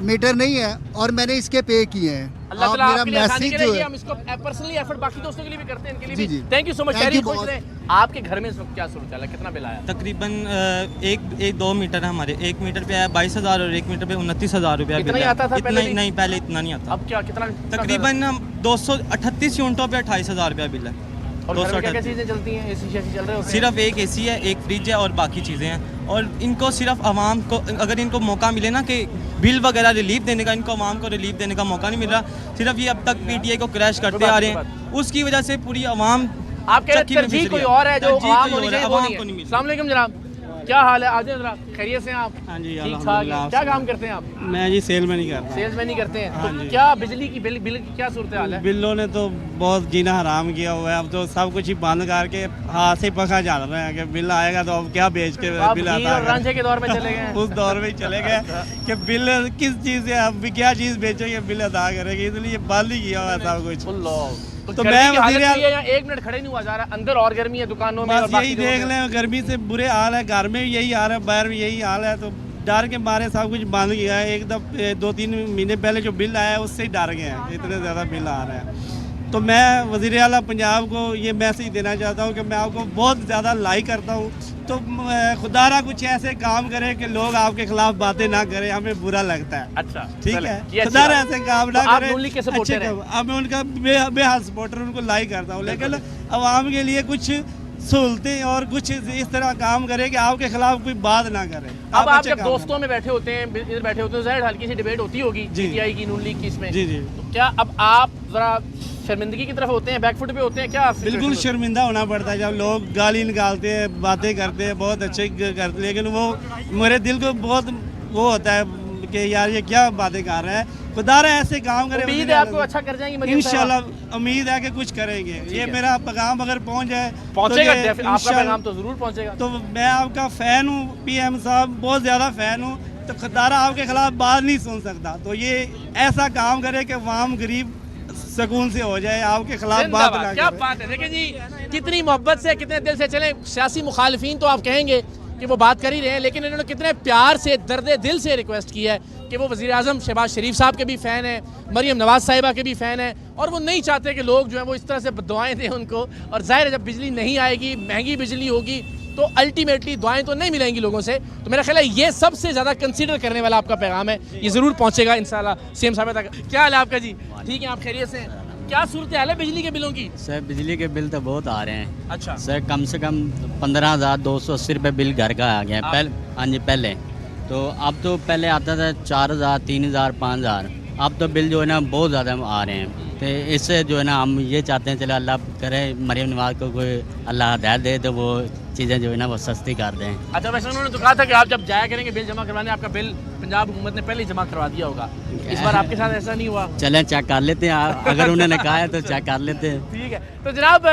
मीटर नहीं है, और मैंने इसके पे किए हैं। अल्लाह आप ताला मेरा आपके लिए आसानी मैसेज करे, जो ये है, हम इसको पर्सनली एफर्ट बाकी दोस्तों के लिए भी करते हैं, इनके लिए जी, भी। जी। Thank you so much. Thank you खुश बहुत। रहें। आपके घर में इस वक्त क्या सूरत हाल है, कितना बिल आया? तकरीबन 2 मीटर है हमारे। 1 मीटर पे आया 22,000 और 1 मीटर पे 29,000 रुपया इतना बिल ही है। आता था इतना पहले ही भी? नहीं, पहले इतना नहीं आता। अब क्या, कितना? तकरीबन 238 यूनिटों पे 28,000 रुपया बिल है। और घर में क्या-क्या चीजें चलती हैं? एसी चल रहे होते हैं? सिर्फ एक एसी है, एक फ्रिज है और बाकी चीज़ें हैं। और इनको सिर्फ आवाम को, अगर इनको मौका मिले ना कि बिल वगैरह रिलीफ देने का, इनको आवाम को रिलीफ देने का मौका नहीं मिल रहा। सिर्फ ये अब तक पीटीआई को क्रैश करते आ रहे हैं, उसकी वजह से पूरी आवाम आप कह रहे हैं तरजीह कोई और है जो आवाम होनी चाहिए, वो नहीं है। अस्सलाम वालेकुम जनाब, क्या हाल है? आ जाए जरा, खैरियत से हैं आप? हाँ जी, ठीक ठाक। क्या काम करते हैं आप? मैं जी सेल में नहीं करता। सेल्स में नहीं करते हैं? हाँ तो जी। क्या बिजली की बिल की क्या सूरत हाल है? बिलों ने तो बहुत जीना हराम किया हुआ है। अब तो सब कुछ ही बंद करके हाथ से पंखा चल रहे हैं कि बिल आएगा तो अब क्या बेच के आप बिल घी आता और रांझे के दौर में चले गए हैं। उस दौर में ही चले गए कि बिल किस चीज़ से, अब भी क्या चीज़ बेचेंगे, बिल अदा करेंगे, इसलिए बंद ही किया हुआ है सब कुछ। तो मैं यहाँ 1 मिनट खड़े नहीं हुआ जा रहा, अंदर और गर्मी है दुकानों में। बस यही देख लें, गर्मी से बुरे हाल है, घर में भी यही हाल है, बाहर भी यही हाल है। तो डर के मारे सब कुछ बंद किया है। एक 2-3 महीने पहले जो बिल आया है उससे ही डर गए हैं, इतने ज़्यादा बिल आ रहे हैं। तो मैं वज़ीर आला पंजाब को ये मैसेज देना चाहता हूँ कि मैं आपको बहुत ज़्यादा लाइक करता हूँ, तो खुदारा कुछ ऐसे काम करे कि लोग आपके खिलाफ बातें ना करें, हमें बुरा लगता है। अच्छा, ठीक है, खुदारा ऐसे काम ना करे। अच्छे अब मैं उनका बेहाल सपोर्टर, उनको लाइक करता हूँ, लेकिन आवाम के लिए कुछ सहूलतें और कुछ इस तरह काम करे कि आपके खिलाफ कोई बात ना करे। अब आप जब दोस्तों में बैठे होते हैं, इधर बैठे होते हैं, ज़ाहिर हल्की सी डिबेट होती होगी पीटीआई की, नून लीग की, इसमें जी जी, तो क्या अब आप जरा शर्मिंदगी की तरफ होते हैं, बैकफुट पे होते हैं क्या? बिल्कुल शर्मिंदा होना पड़ता है जब लोग गाली निकालते हैं, बातें करते हैं, बहुत अच्छे करते हैं, लेकिन वो मेरे दिल को बहुत वो होता है कि यार ये क्या बातें कर रहे हैं। खुदारा ऐसे काम करे, उम्मीद है आपको अच्छा कर जाएंगे इंशाल्लाह, उम्मीद है कि कुछ करेंगे। ये मेरा पैगाम अगर पहुंच जाए, पहुंचेगा, आपका पैगाम तो जरूर पहुंचेगा। तो मैं आपका फैन हूँ, पीएम साहब बहुत ज़्यादा फैन हूँ, तो खुदारा आपके खिलाफ बात नहीं सुन सकता। तो ये ऐसा काम करे कि वाम गरीब सुकून से हो जाए, आपके खिलाफ बात ना करे। क्या बात है, देखिए जी, कितनी मोहब्बत से, कितने दिल से चले। सियासी मुखालिफिन तो आप कहेंगे कि वो बात कर ही रहे हैं, लेकिन इन्होंने कितने प्यार से दर्द दिल से रिक्वेस्ट की है कि वो वज़ीर आज़म शहबाज शरीफ साहब के भी फ़ैन हैं, मरीम नवाज़ साहिबा के भी फ़ैन हैं, और वो नहीं चाहते कि लोग जो हैं वो इस तरह से दुआएं दें उनको। और ज़ाहिर है जब बिजली नहीं आएगी, महंगी बिजली होगी, तो अल्टीमेटली दुआएं तो नहीं मिलेंगी लोगों से। तो मेरा ख्याल है ये सबसे ज़्यादा कंसीडर करने वाला आपका पैगाम है, ये ज़रूर पहुँचेगा इंशाल्लाह सीएम साहब तक। क्या हाल है आपका जी? ठीक है, आप खैरियत से हैं? क्या सूरत हाल है बिजली के बिलों की? सर बिजली के बिल तो बहुत आ रहे हैं। अच्छा सर, कम से कम 15,280 रुपये बिल घर का आ गया है। हाँ जी, पहले तो अब तो पहले आता था 4,000, 3,000, 5,000। अब तो बिल जो है ना बहुत ज़्यादा आ रहे हैं। तो इससे जो है ना हम ये चाहते हैं चलो अल्लाह करे मरीम नवाज को कोई अल्लाह हिदायत दे तो वो चीज़ें जो है ना वो सस्ती कर दें। अच्छा, वैसे उन्होंने तो कहा था कि आप जब जाया करेंगे बिल जमा करवाने, आपका बिल पंजाब हुकूमत ने पहले ही जमा करवा दिया होगा। इस बार आपके साथ ऐसा नहीं हुआ? चलें चेक कर लेते हैं, अगर उन्होंने कहा है तो चेक कर लेते हैं। ठीक है। तो जनाब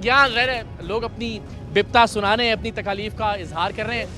यहाँ गैर लोग अपनी बिपता सुना रहे हैं, अपनी तकालीफ का इजहार कर रहे हैं।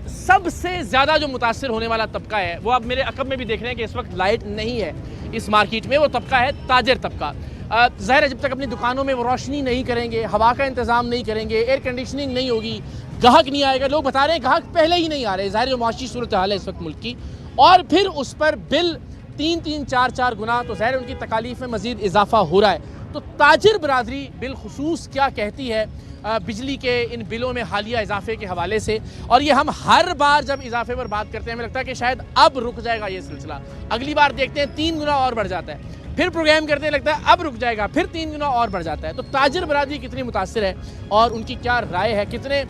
सबसे ज़्यादा जो मुतासर होने वाला तबका है वो आप मेरे अकब में भी देख रहे हैं कि इस वक्त लाइट नहीं है इस मार्केट में, वो तबका है ताजर तबका। ज़ाहिर है जब तक अपनी दुकानों में वो रोशनी नहीं करेंगे, हवा का इंतज़ाम नहीं करेंगे, एयर कंडीशनिंग नहीं होगी, गाहक नहीं आएगा। लोग बता रहे हैं गाहक पहले ही नहीं आ रहे, ज़ाहिर जो मुआशी सूरत हाल है इस वक्त मुल्क की, और फिर उस पर बिल 3-3, 4-4 गुना, तो ज़ाहिर उनकी तकालीफ में मज़ीद इजाफा हो रहा है। तो ताजिर बरादरी बिलखुसूस क्या कहती है बिजली के इन बिलों में हालिया इजाफे के हवाले से? और ये हम हर बार जब इजाफे पर बात करते हैं हमें लगता है कि शायद अब रुक जाएगा ये सिलसिला, अगली बार देखते हैं 3 गुना और बढ़ जाता है, फिर प्रोग्राम करते हैं लगता है अब रुक जाएगा, फिर 3 गुना और बढ़ जाता है। तो ताजिर बरादरी कितनी मुतासिर है और उनकी क्या राय है, कितने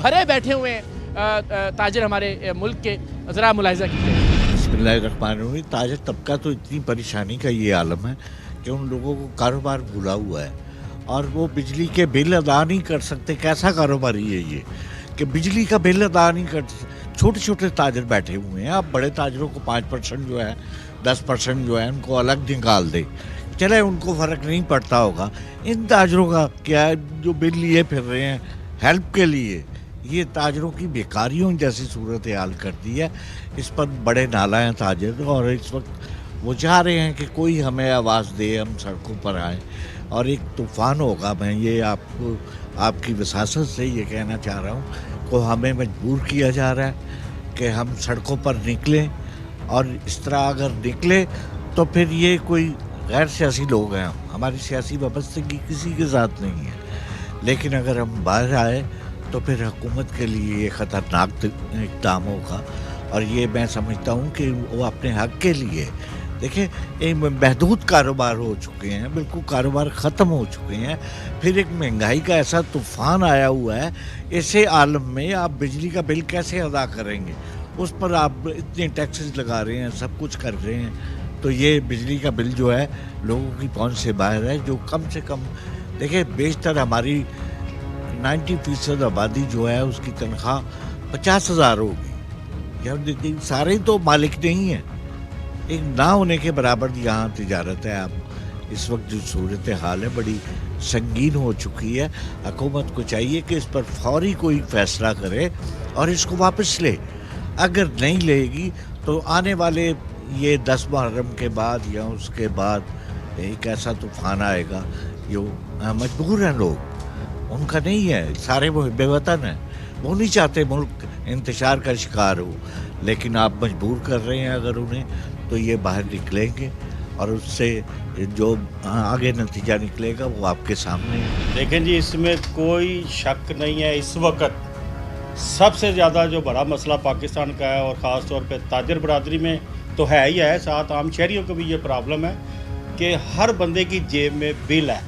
भरे बैठे हुए हैं ताजिर हमारे मुल्क के, ज़रा मुलाहिजा कीजिए। बिस्मिल्लाहिर्रहमानिर्रहीम। ताजिर तबका तो इतनी परेशानी का ये आलम है कि उन लोगों को कारोबार भूला हुआ है और वो बिजली के बिल अदा नहीं कर सकते। कैसा कारोबारी है ये कि बिजली का बिल अदा नहीं कर, छोटे छोटे ताजिर बैठे हुए हैं। आप बड़े ताजिरों को 5% जो है 10% जो है उनको अलग निकाल दे, चले उनको फ़र्क नहीं पड़ता होगा। इन ताजिरों का क्या है जो बिल लिए फिर रहे हैं हेल्प के लिए, ये ताजिरों की बेकारियों जैसी सूरत हाल कर दी है। इस पर बड़े नाला हैं ताजिर और इस वक्त वो चाह रहे हैं कि कोई हमें आवाज़ दे, हम सड़कों पर आएँ और एक तूफ़ान होगा। मैं ये आपको आपकी वसासत से ये कहना चाह रहा हूँ को हमें मजबूर किया जा रहा है कि हम सड़कों पर निकलें, और इस तरह अगर निकले तो फिर ये कोई गैर सियासी लोग हैं, हमारी सियासी वाबस्तगी किसी के साथ नहीं है, लेकिन अगर हम बाहर आए तो फिर हुकूमत के लिए ये ख़तरनाक इक़दाम होगा। और ये मैं समझता हूँ कि वो अपने हक़ के लिए, देखिए एक महदूद कारोबार हो चुके हैं, बिल्कुल कारोबार ख़त्म हो चुके हैं, फिर एक महंगाई का ऐसा तूफ़ान आया हुआ है, ऐसे आलम में आप बिजली का बिल कैसे अदा करेंगे? उस पर आप इतने टैक्सेस लगा रहे हैं, सब कुछ कर रहे हैं, तो ये बिजली का बिल जो है लोगों की पहुंच से बाहर है। जो कम से कम देखिए बेशतर हमारी 90% आबादी जो है उसकी तनख्वाह 50,000 होगी, या सारे तो मालिक नहीं हैं, एक ना होने के बराबर यहाँ तिजारत है। आप इस वक्त जो सूरत हाल है बड़ी संगीन हो चुकी है। हुकूमत को चाहिए कि इस पर फौरी कोई फ़ैसला करे और इसको वापस ले। अगर नहीं लेगी तो आने वाले ये 10 मुहर्रम के बाद या उसके बाद एक ऐसा तूफ़ान आएगा जो मजबूर हैं लोग, उनका नहीं है, सारे वो बेवतन हैं, वो नहीं चाहते मुल्क इंतशार का शिकार हो, लेकिन आप मजबूर कर रहे हैं अगर उन्हें, तो ये बाहर निकलेंगे और उससे जो आगे नतीजा निकलेगा वो आपके सामने है। देखें जी, इसमें कोई शक नहीं है, इस वक्त सबसे ज़्यादा जो बड़ा मसला पाकिस्तान का है और ख़ास तौर पे ताजिर बरादरी में तो है ही है, साथ आम शहरियों को भी ये प्रॉब्लम है कि हर बंदे की जेब में बिल है।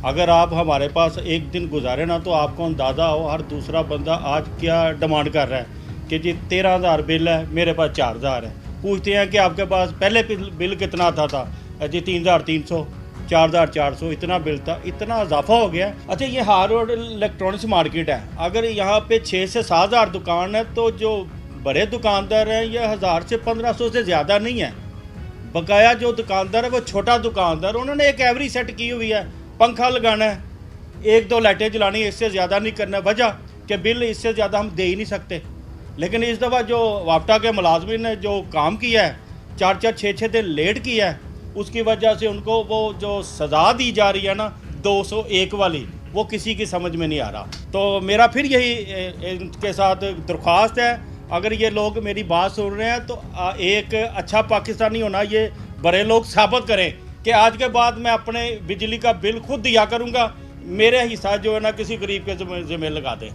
अगर आप हमारे पास एक दिन गुजारे ना तो आपको अंदाज़ा हो हर दूसरा बंदा आज क्या डिमांड कर रहा है कि जी 13,000 बिल है, मेरे पास 4,000 है। पूछते हैं कि आपके पास पहले बिल कितना आता था? जी 3,300, 4,400 इतना बिल था, इतना इजाफा हो गया। अच्छा, ये हार रोड इलेक्ट्रॉनिक्स मार्केट है, अगर यहाँ पे 6 से 7,000 दुकान है तो जो बड़े दुकानदार हैं ये 1,000 से 1,500 से ज़्यादा नहीं है। बकाया जो दुकानदार है वो छोटा दुकानदार, उन्होंने एक एवरेज सेट की हुई है, पंखा लगाना है, 1-2 लाइटें जलानी है, इससे ज़्यादा नहीं करना, वजह कि बिल इससे ज़्यादा हम दे ही नहीं सकते। लेकिन इस दफ़ा जो वापटा के मुलाजमिन ने जो काम किया है, 4-4, 6-6 दिन लेट किया है, उसकी वजह से उनको वो जो सज़ा दी जा रही है ना 201 वाली, वो किसी की समझ में नहीं आ रहा। तो मेरा फिर यही इनके साथ दरख्वास्त है, अगर ये लोग मेरी बात सुन रहे हैं तो एक अच्छा पाकिस्तानी होना ये बड़े लोग साबित करें कि आज के बाद मैं अपने बिजली का बिल खुद दिया करूँगा, मेरे हिस्सा जो है ना किसी गरीब के ज़िम्मे लगा दें।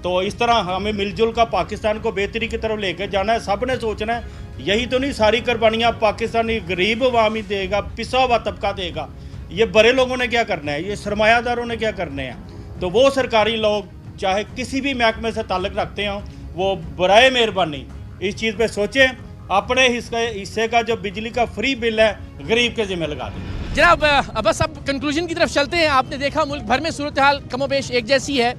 तो इस तरह हमें मिलजुल का पाकिस्तान को बेहतरी की तरफ लेकर जाना है, सब ने सोचना है। यही तो नहीं सारी कुर्बानियाँ पाकिस्तानी गरीब अवाम ही देगा, पिसा हुआ तबका देगा। ये बड़े लोगों ने क्या करना है, ये सरमायादारों ने क्या करने हैं। तो वो सरकारी लोग चाहे किसी भी महकमे से ताल्लुक़ रखते हों, वो बराए मेहरबानी इस चीज़ पे सोचें, अपने हिस्से का जो बिजली का फ्री बिल है गरीब के ज़िम्मे लगा दें। जनाब बस अब कंक्लूजन की तरफ चलते हैं। आपने देखा मुल्क भर में सूरत हाल कमोबेश एक जैसी है।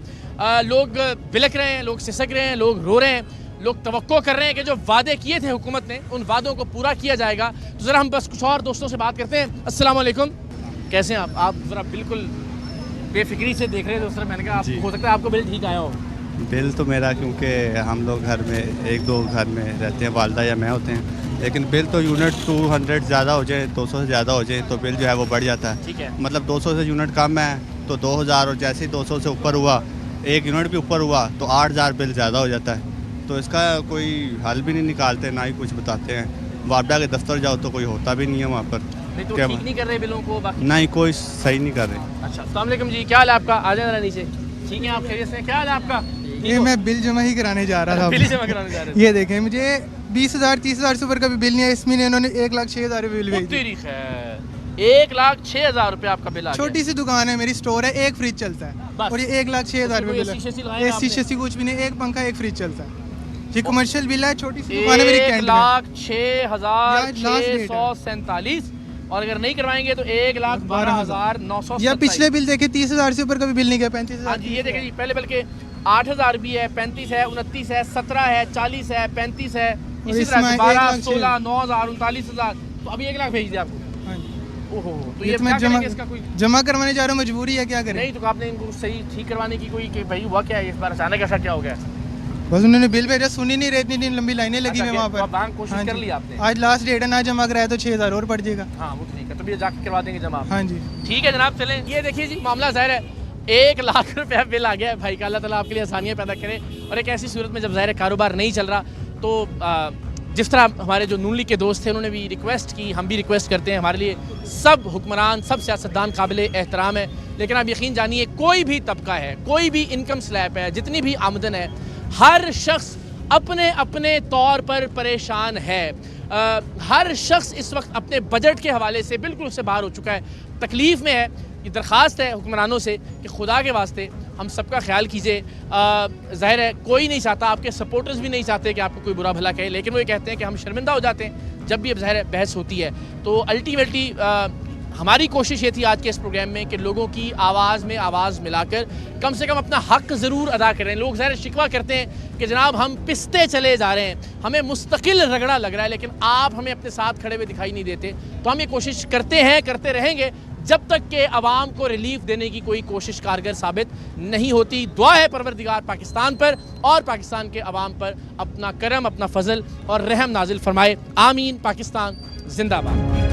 लोग बिलक रहे हैं, लोग सिसक रहे हैं, लोग रो रहे हैं, लोग तवक्को कर रहे हैं कि जो वादे किए थे हुकूमत ने उन वादों को पूरा किया जाएगा। तो ज़रा हम बस कुछ और दोस्तों से बात करते हैं। अस्सलाम वालेकुम, कैसे हैं आप ज़रा बिल्कुल बेफिक्री से देख रहे थे उस तरह, मैंने कहा हो सकता है आपको बिल ठीक आया हो। बिल तो मेरा, क्योंकि हम लोग घर में एक दो घर में रहते हैं, वालदा या मैं होते हैं, लेकिन बिल तो यूनिट 200 ज़्यादा हो जाए, 200 से ज़्यादा हो जाए तो बिल जो है वो बढ़ जाता है। ठीक है, मतलब 200 से यूनिट कम है तो 2000, और जैसे ही 200 से ऊपर हुआ, एक यूनिट भी ऊपर हुआ तो 8000 बिल ज़्यादा हो जाता है। तो इसका कोई हल भी नहीं निकालते, ना ही कुछ बताते हैं। वापडा के दफ्तर जाओ तो कोई होता भी नहीं है वहाँ पर। नहीं तो ठीक नहीं कर रहे बिलों को बाकी? नहीं, कोई सही नहीं कर रहे। अच्छा, अस्सलाम वालेकुम जी, क्या हाल है आपका? आ जाए जरा नीचे। ठीक है, आप खैरियत से? क्या हाल है आपका? ये मैं बिल जमा ही कराने जा रहा था। बिल जमा कराने जा रहे थे? ये देखें, मुझे 20,000 30,000 से ऊपर का भी बिल नहीं है। इस महीने इन्होंने 1,06,000 बिल भेज दिया। 1,06,000 रुपये आपका बिल आ गया। छोटी सी दुकान है, मेरी स्टोर है, एक फ्रिज चलता है और ये 1,06,000 बिल है। एसी कुछ भी नहीं, एक पंखा एक फ्रिज चलता है। ये कमर्शियल बिल है, छोटी सी दुकान है मेरी। 1,06,647 और अगर नहीं करवाएंगे तो 1,12,900। या पिछले बिल देखे 30,000 से ऊपर का भी बिल नहीं गया। 35,000। ये देखें जी, पहले बल्कि 8,000 भी है, 35 है, 29 है, 17 है, 40 है, 35 है, इसी तरह 12, 16, 9,000, 39,000। तो अभी 1 लाख भेज दिया आपको। ओहो, तो ये क्या करेंगे इसका? कोई जमा करवाने जा रहा हूँ, मजबूरी है, क्या करें? नहीं तो आपने इनको सही ठीक करवाने की कोई कि भाई हुआ क्या है इस बार, अचानक ऐसा क्या हो गया? बस उन्होंने बिल भेजा, सुनी नहीं रही, इतनी लंबी लाइनें लगी हुई वहाँ पर। कोशिश कर ली आपने? आज लास्ट डेट है, ना जमा कराया तो 6,000 और पड़ जाएगा। हाँ वो ठीक है, तो भी जाके करवा देंगे जमा। हाँ जी ठीक है जनाब, चलें। ये देखिए जी, मामला ज़ाहिर है 1 लाख रुपया बिल आ गया है। भाई का अल्लाह ताला आपके लिए आसानियाँ पैदा करे। और एक ऐसी सूरत में जब ज़ाहिर कारोबार नहीं चल रहा तो जिस तरह हमारे जो नून लीग के दोस्त थे उन्होंने भी रिक्वेस्ट की, हम भी रिक्वेस्ट करते हैं, हमारे लिए सब हुक्मरान, सब सियासतदान काबिल एहतराम है, लेकिन आप यकीन जानिए कोई भी तबका है, कोई भी इनकम स्लैब है, जितनी भी आमदन है, हर शख्स अपने अपने तौर पर परेशान है। हर शख्स इस वक्त अपने बजट के हवाले से बिल्कुल उससे बाहर हो चुका है, तकलीफ़ में है। ये दरख्वास्त है हुक्मरानों से कि खुदा के वास्ते हम सबका ख्याल कीजिए। ज़ाहिर है कोई नहीं चाहता, आपके सपोर्टर्स भी नहीं चाहते कि आपको कोई बुरा भला कहे, लेकिन वो ये कहते हैं कि हम शर्मिंदा हो जाते हैं जब भी अब ज़ाहिर है बहस होती है। तो अल्टीमेटली हमारी कोशिश ये थी आज के इस प्रोग्राम में कि लोगों की आवाज़ में आवाज़ मिलाकर कम से कम अपना हक़ ज़रूर अदा करें। लोग ज़ाहिर शिकवा करते हैं कि जनाब हम पिसते चले जा रहे हैं, हमें मुस्तकिल रगड़ा लग रहा है, लेकिन आप हमें अपने साथ खड़े हुए दिखाई नहीं देते। तो हम ये कोशिश करते हैं, करते रहेंगे जब तक कि आवाम को रिलीफ देने की कोई कोशिश कारगर साबित नहीं होती। दुआ है परवरदिगार पाकिस्तान पर और पाकिस्तान के अवाम पर अपना करम, अपना फजल और रहम नाजिल फरमाए। आमीन। पाकिस्तान जिंदाबाद।